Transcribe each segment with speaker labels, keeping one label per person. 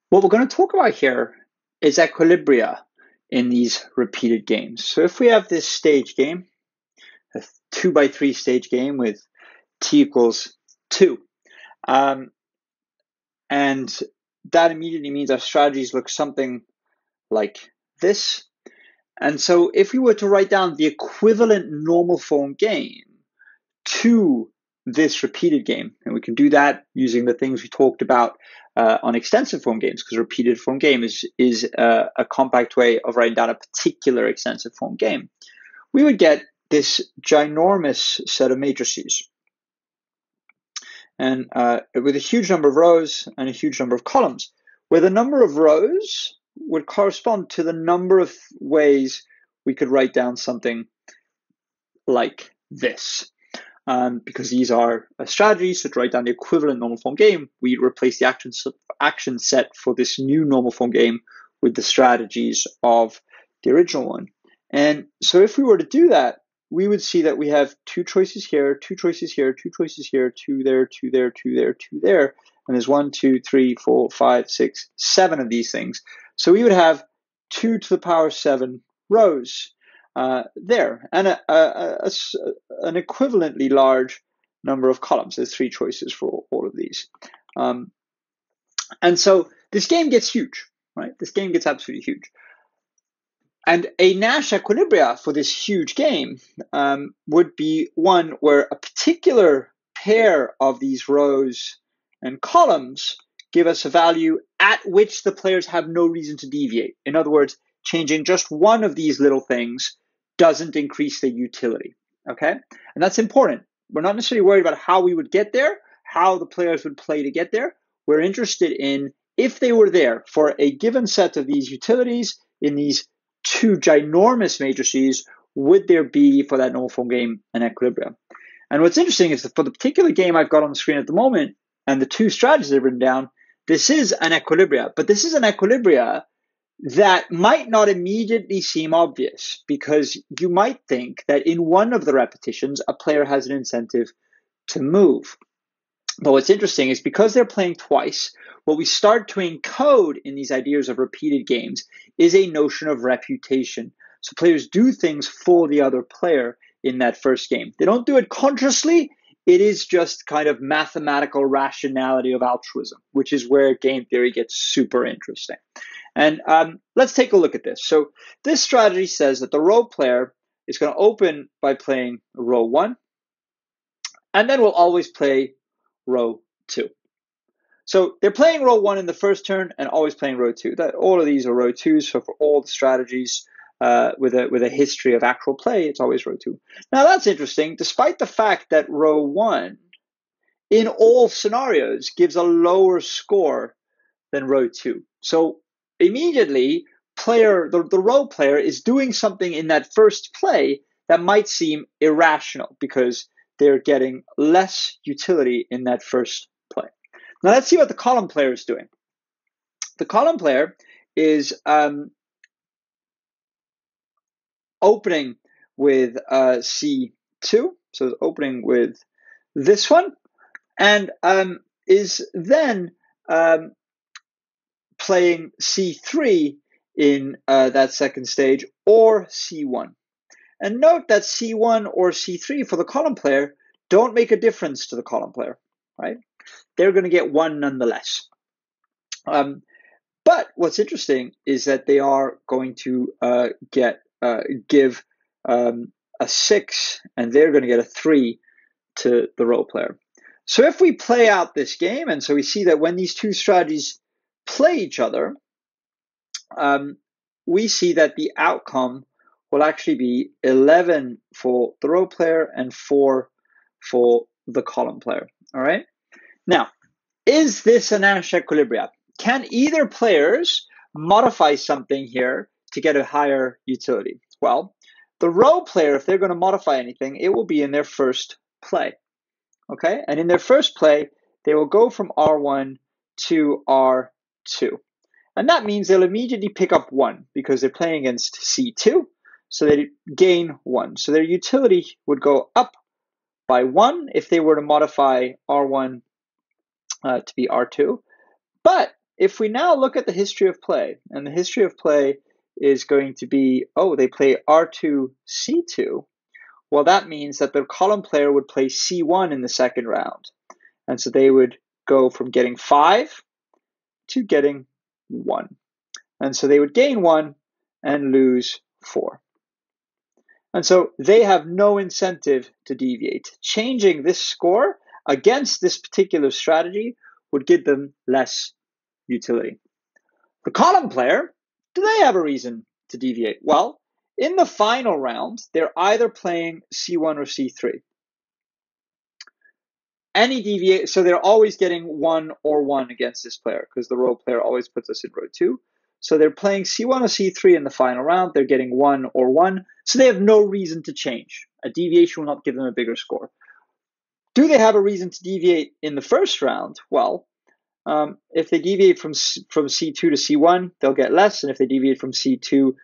Speaker 1: What we're going to talk about here is equilibria in these repeated games. So if we have this stage game, a 2x3 stage game with t equals 2, and that immediately means our strategies look something like this. And so if we were to write down the equivalent normal form game to this repeated game, and we can do that using the things we talked about on extensive form games, because repeated form game is a compact way of writing down a particular extensive form game, we would get this ginormous set of matrices, and with a huge number of rows and a huge number of columns, where the number of rows would correspond to the number of ways we could write down something like this. Because these are strategies, so to write down the equivalent normal form game, we replace the action set for this new normal form game with the strategies of the original one. And so if we were to do that, we would see that we have 2 choices here, 2 choices here, 2 choices here, 2 there, 2 there, 2 there, 2 there, and there's 1, 2, 3, 4, 5, 6, 7 of these things. So we would have 2 to the power 7 rows there, and an equivalently large number of columns. There's 3 choices for all of these. And so this game gets huge, right? This game gets absolutely huge. And a Nash Equilibria for this huge game would be one where a particular pair of these rows and columns give us a value at which the players have no reason to deviate. In other words, changing just one of these little things doesn't increase the utility, okay? And that's important. We're not necessarily worried about how we would get there, how the players would play to get there. We're interested in if they were there for a given set of these utilities in these 2 ginormous matrices, would there be for that normal form game an equilibrium? And what's interesting is that for the particular game I've got on the screen at the moment and the 2 strategies I've written down, this is an equilibria, but this is an equilibria that might not immediately seem obvious, because you might think that in one of the repetitions, a player has an incentive to move. But what's interesting is because they're playing twice, what we start to encode in these ideas of repeated games is a notion of reputation. So players do things for the other player in that first game. They don't do it consciously. It is just kind of mathematical rationality of altruism, which is where game theory gets super interesting. And let's take a look at this. So this strategy says that the row player is going to open by playing row 1, and then we'll always play row 2. So they're playing row 1 in the first turn and always playing row 2. That all of these are row 2s. So for all the strategies with a history of actual play, it's always row 2. Now that's interesting, despite the fact that row 1 in all scenarios gives a lower score than row 2. So immediately, the row player is doing something in that first play that might seem irrational because they're getting less utility in that first play. Now let's see what the column player is doing. The column player is opening with C2, so it's opening with this one, and is then playing C3 in that second stage, or C1. And note that C1 or C3 for the column player don't make a difference to the column player, right? They're going to get 1 nonetheless. But what's interesting is that they are going to give a 6, and they're going to get a 3 to the row player. So if we play out this game, and so we see that when these 2 strategies play each other, we see that the outcome will actually be 11 for the row player and 4 for the column player. All right. Now, is this a Nash Equilibria? Can either players modify something here to get a higher utility? Well, the row player, if they're going to modify anything, it will be in their first play. Okay, and in their first play, they will go from R1 to R2. And that means they'll immediately pick up 1 because they're playing against C2, so they gain 1. So their utility would go up by 1 if they were to modify R1 to be R2. But if we now look at the history of play, and the history of play is going to be, oh, they play R2, C2, well, that means that the column player would play C1 in the second round. And so they would go from getting 5 to getting 1. And so they would gain 1 and lose 4. And so they have no incentive to deviate. Changing this score against this particular strategy would give them less utility. The column player, do they have a reason to deviate? Well, in the final round, they're either playing C1 or C3. So they're always getting 1 or 1 against this player because the row player always puts us in row 2. So they're playing C1 or C3 in the final round. They're getting 1 or 1. So they have no reason to change. A deviation will not give them a bigger score. Do they have a reason to deviate in the first round? Well, if they deviate from C2 to C1, they'll get less. And if they deviate from C2 to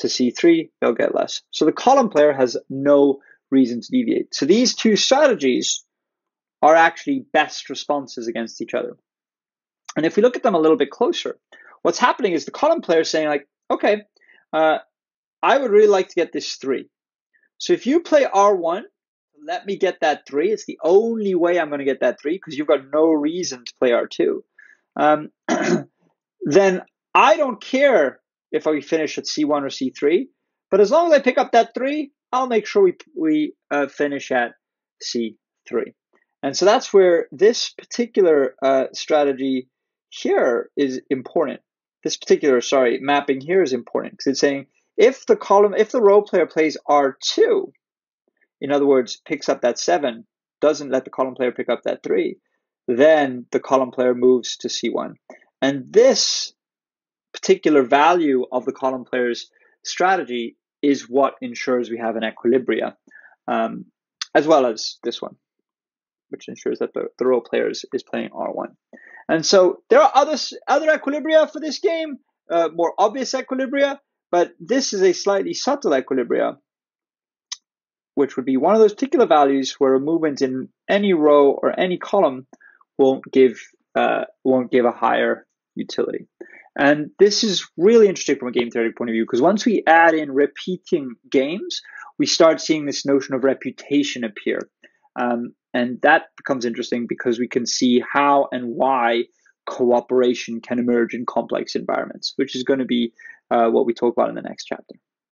Speaker 1: C3, they'll get less. So the column player has no reason to deviate. So these two strategies are actually best responses against each other. And if we look at them a little bit closer, what's happening is the column player is saying like, okay, I would really like to get this 3. So if you play R1, let me get that 3. It's the only way I'm going to get that 3 because you've got no reason to play R2. Then I don't care if we finish at C1 or C3, but as long as I pick up that 3, I'll make sure we finish at C3. And so that's where this particular strategy here is important. This particular, mapping here is important because it's saying if the row player plays R2, in other words, picks up that 7, doesn't let the column player pick up that 3, then the column player moves to C1. And this particular value of the column player's strategy is what ensures we have an equilibria, as well as this one, which ensures that the row player is playing R1. And so there are other equilibria for this game, more obvious equilibria, but this is a slightly subtle equilibria, which would be one of those particular values where a movement in any row or any column won't give a higher utility. And this is really interesting from a game theory point of view, because once we add in repeating games, we start seeing this notion of reputation appear. And that becomes interesting because we can see how and why cooperation can emerge in complex environments, which is going to be what we talk about in the next chapter.